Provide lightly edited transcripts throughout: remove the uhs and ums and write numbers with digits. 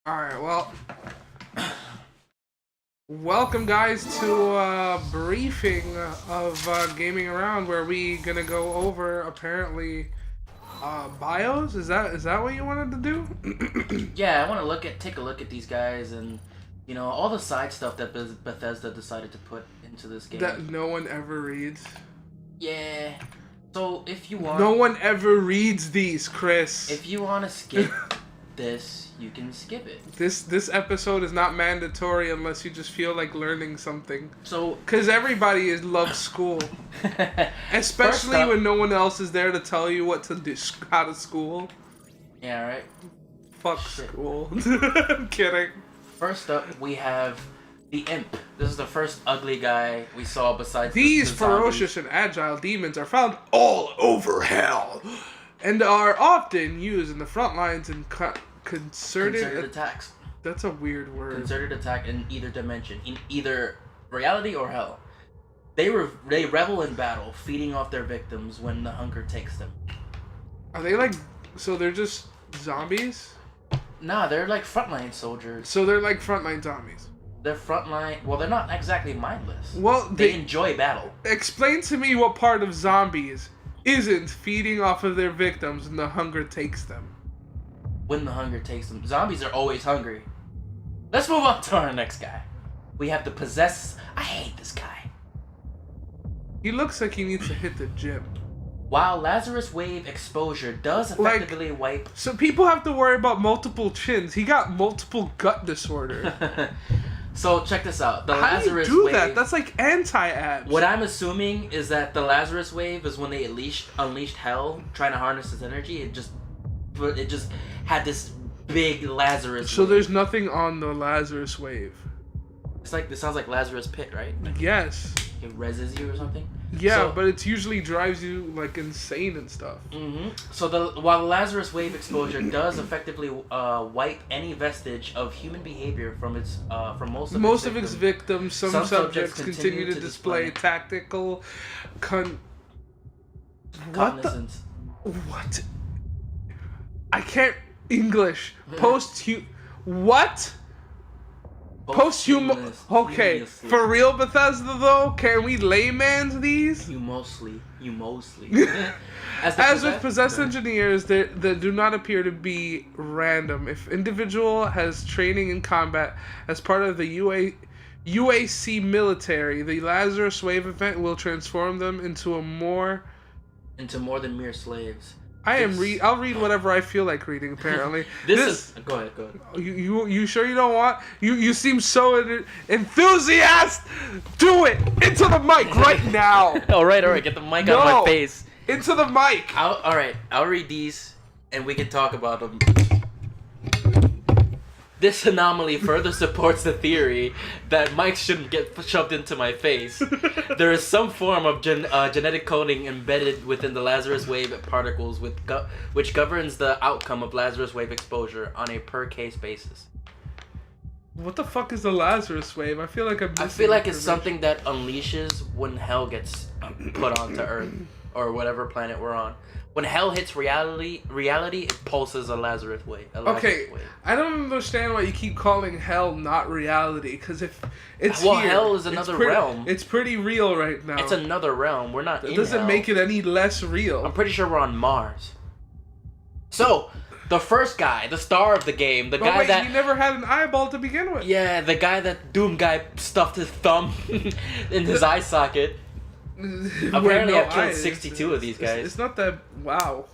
Alright, well, welcome guys to a briefing of Gaming Around where we gonna go over apparently bios? Is that what you wanted to do? Yeah, I want to take a look at these guys and all the side stuff that Bethesda decided to put into this game. That no one ever reads. Yeah. So if you want, No one ever reads these, Chris. if you want to skip this, you can skip it. This episode is not mandatory unless you just feel like learning something. So, Because everybody loves school. Especially up- when no one else is there to tell you what to do, how to school. yeah, right. Fuck Shit. school. I'm kidding. First up, we have the Imp. This is the first ugly guy we saw besides These the zombies. ferocious and agile demons are found all over hell, and are often used in the front lines in concerted attacks. That's a weird word. Concerted attack in either dimension, in either reality or hell. They revel in battle, feeding off their victims when the hunger takes them. Are they like? So they're just zombies? Nah, they're like frontline soldiers. So they're like frontline zombies. They're frontline. Well, they're not exactly mindless. Well, They enjoy battle. explain to me what part of zombies isn't feeding off of their victims when the hunger takes them. When the hunger takes them. Zombies are always hungry. Let's move on to our next guy. We have the Possessor. I hate this guy. He looks like he needs to hit the gym. While Lazarus Wave exposure does effectively wipe... So people have to worry about multiple chins. He got multiple gut disorder. So check this out. The How Lazarus do you do Wave... that? That's like anti-abs. What I'm assuming is that the Lazarus Wave is when they unleashed hell, trying to harness its energy. It just had this big Lazarus So wave. there's nothing on the Lazarus Wave. It sounds like Lazarus Pit, right? Like Yes. it reses you or something. Yeah, So- but it usually drives you like insane and stuff. Mm-hmm. So while the Lazarus Wave exposure does effectively wipe any vestige of human behavior from most of Its victims, some subjects continue to display tactical what the? cognizance. What? I can't English. What? Posthumous. Okay, Posthumously. for real, Bethesda though, can we layman's these? You mostly. As with possessed engineers, they do not appear to be random. If individual has training in combat as part of the UAC military, the Lazarus Wave event will transform them into more than mere slaves. I'll read whatever I feel like reading. Apparently, Go ahead. You sure you don't want? You seem so enthusiastic. Do it into the mic right now. all right. Get the mic out of my face. Into the mic. I'll read these, and we can talk about them. This anomaly further supports the theory that mics shouldn't get shoved into my face. There is some form of genetic coding embedded within the Lazarus Wave particles which governs the outcome of Lazarus Wave exposure on a per-case basis. What the fuck is the Lazarus Wave? I feel like it's something that unleashes when hell gets put onto Earth or whatever planet we're on. When hell hits reality it pulses a Lazarus Wave. Okay, I don't understand why you keep calling hell not reality. Because if it's here, hell is another realm. It's pretty real right now. It's another realm. We're not. It doesn't make it any less real. I'm pretty sure we're on Mars. So, the first guy, the star of the game, he never had an eyeball to begin with. Yeah, the guy that Doomguy stuffed his thumb in his eye socket. Apparently, I've killed 62 of these guys. It's not that. Wow.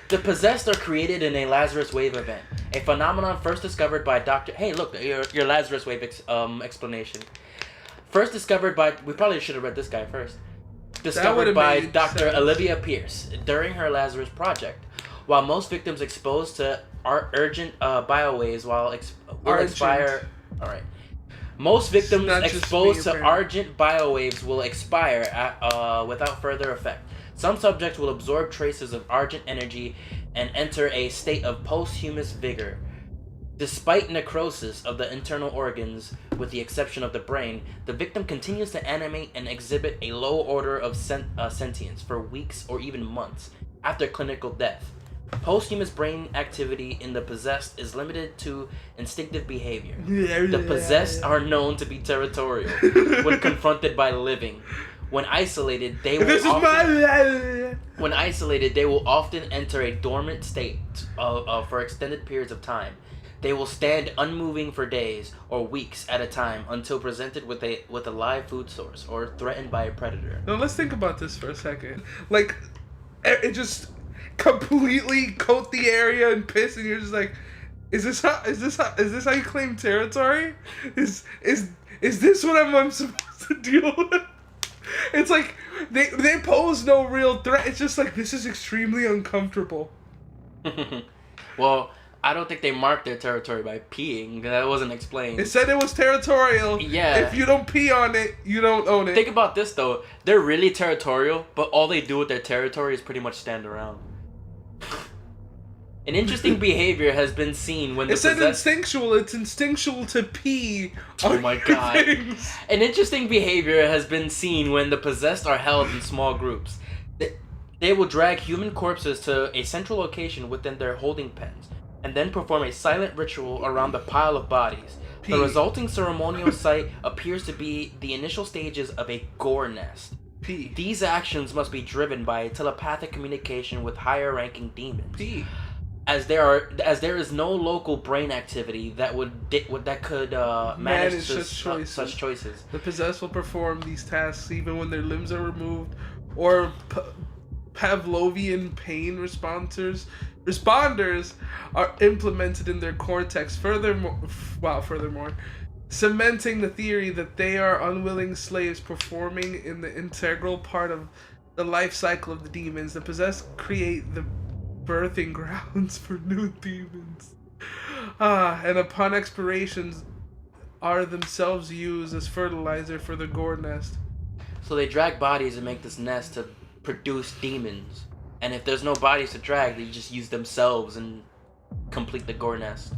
The Possessed are created in a Lazarus Wave event, a phenomenon first discovered by Dr. Hey, look, your Lazarus Wave explanation. First discovered by. We probably should have read this guy first. Discovered by Dr. Olivia Pierce during her Lazarus project. While most victims exposed to urgent biowaves will expire. All right. Most victims exposed to argent biowaves will expire without further effect. Some subjects will absorb traces of argent energy and enter a state of posthumous vigor. Despite necrosis of the internal organs, with the exception of the brain, the victim continues to animate and exhibit a low order of sentience for weeks or even months after clinical death. Posthumous brain activity in the possessed is limited to instinctive behavior. The possessed are known to be territorial when confronted by living. When isolated, they will often enter a dormant state for extended periods of time. They will stand unmoving for days or weeks at a time until presented with a live food source or threatened by a predator. Now let's think about this for a second. Like, it just completely coat the area and piss, and you're just like, is this how you claim territory? Is this what I'm supposed to deal with? It's like they pose no real threat. It's just like, this is extremely uncomfortable. Well, I don't think they marked their territory by peeing. That wasn't explained. It said it was territorial. Yeah. If you don't pee on it, you don't own it. Think about this though. They're really territorial, but all they do with their territory is pretty much stand around. An interesting behavior has been seen when the instinctual. It's instinctual to pee. Oh my god. Things. An interesting behavior has been seen when the possessed are held in small groups. They will drag human corpses to a central location within their holding pens, and then perform a silent ritual around the pile of bodies. Pee. The resulting ceremonial site appears to be the initial stages of a gore nest. Pee. These actions must be driven by a telepathic communication with higher-ranking demons. Pee. As there is no local brain activity that could manage such choices. The possessed will perform these tasks even when their limbs are removed, or Pavlovian pain responders are implemented in their cortex. Furthermore, cementing the theory that they are unwilling slaves performing in the integral part of the life cycle of the demons. The possessed create the birthing grounds for new demons, and upon expirations are themselves used as fertilizer for the gore nest. So they drag bodies and make this nest to produce demons, and if there's no bodies to drag, they just use themselves and complete the gore nest.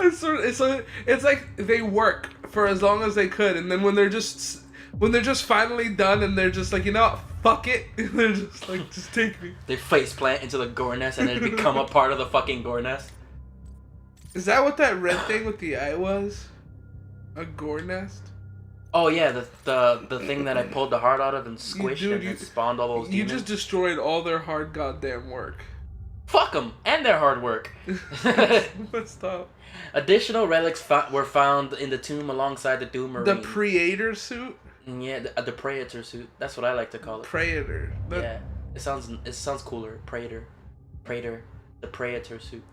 It's like they work for as long as they could, and then when they're just finally done, and they're just like, you know what, fuck it, and they're just like, just take me. They faceplant into the gore nest and then become a part of the fucking gore nest. Is that what that red thing with the eye was? A gore nest? Oh yeah, the thing that I pulled the heart out of and squished and spawned all those demons. You just destroyed all their hard goddamn work. Fuck them and their hard work. Stop. Additional relics were found in the tomb alongside the Doom Marine. The Praetor suit? Yeah, the Praetor suit. That's what I like to call it. Praetor. Yeah, it sounds cooler. Praetor, the Praetor suit.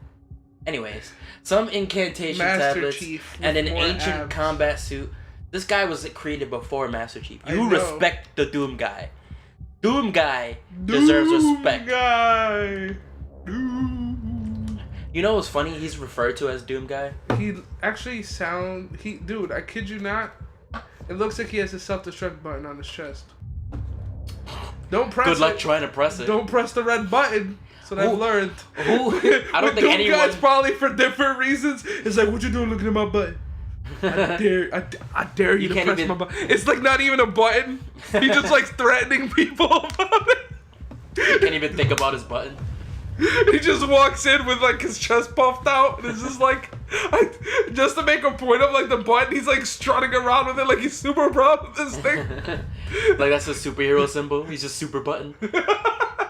Anyways, some incantation tablets Chief and an ancient abs. combat suit. This guy was created before Master Chief. You respect the Doomguy. Doomguy deserves respect. Doomguy. You know what's funny? He's referred to as Doomguy. He actually dude, I kid you not. It looks like he has a self-destruct button on his chest. Don't press it. Good luck trying to press it. Don't press the red button. That's what I've learned. I don't think anyone... Doomguy's probably for different reasons. It's like, what you doing looking at my butt? I dare you to press my button. It's like not even a button. He's just like threatening people about it. He can't even think about his button. He just walks in with like his chest puffed out, and it's just like, just to make a point of like the button, he's like strutting around with it like he's super proud of this thing. Like that's a superhero symbol. He's just super button.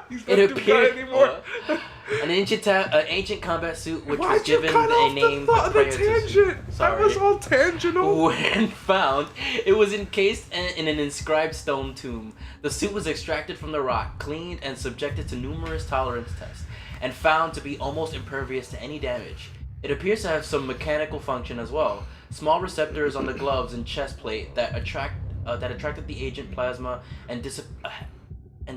He's not Doomguy anymore. An ancient combat suit, which was given a name. The tangent. That was all tangential. When found, it was encased in an inscribed stone tomb. The suit was extracted from the rock, cleaned, and subjected to numerous tolerance tests, and found to be almost impervious to any damage. It appears to have some mechanical function as well. Small receptors on the gloves and chest plate that attracted the agent plasma and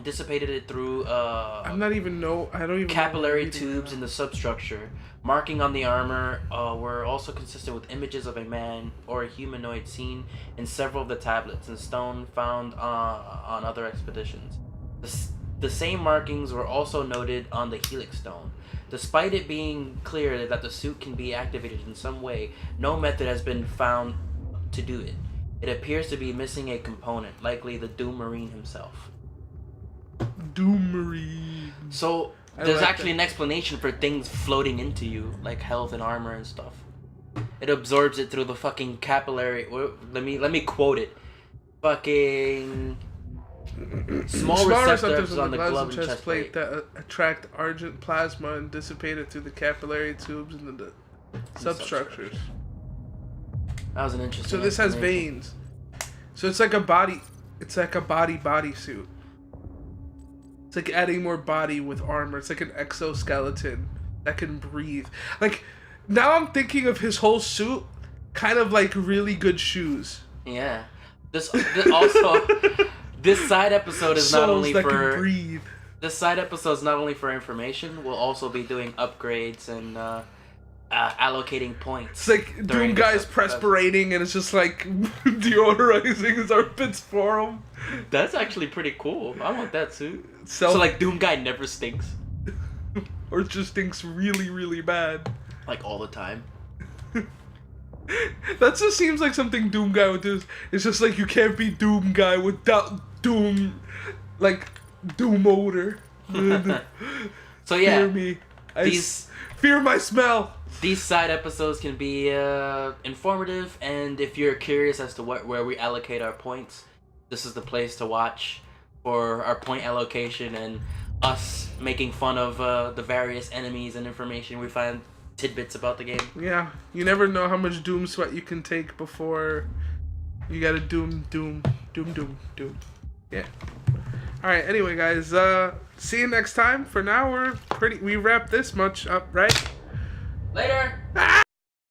dissipated it through I don't even capillary tubes in the substructure. Marking on the armor were also consistent with images of a man or a humanoid seen in several of the tablets and stone found on other expeditions. The same markings were also noted on the Helix Stone. Despite it being clear that the suit can be activated in some way, no method has been found to do it. It appears to be missing a component, likely the Doom Marine himself. Doom Marine. So there's actually an explanation for things floating into you, like health and armor and stuff. It absorbs it through the fucking capillary. Let me quote it. Fucking small receptors on the glove and chest plate that attract argent plasma and dissipate it through the capillary tubes and the substructures. That was an interesting. So this has veins. So it's like a body. It's like a bodysuit. It's like adding more body with armor. It's like an exoskeleton that can breathe. Like, now I'm thinking of his whole suit kind of like really good shoes. Yeah. This also this side episode is not only that for can breathe. This side episode is not only for information. We'll also be doing upgrades and allocating points. It's like Doomguy's perspirating and it's just like deodorizing his armpits for him. That's actually pretty cool. I want that suit. So like Doomguy never stinks. Or just stinks really, really bad. Like all the time. That just seems like something Doomguy would do. It's just like you can't be Doomguy without Doom, like Doom odor. So yeah, fear me. Fear my smell. These side episodes can be informative, and if you're curious as to where we allocate our points, this is the place to watch for our point allocation and us making fun of the various enemies and information we find tidbits about the game. Yeah, you never know how much Doom sweat you can take before you gotta Doom. Yeah. Alright, anyway guys, see you next time. For now, we wrap this much up, right? Later! Ah!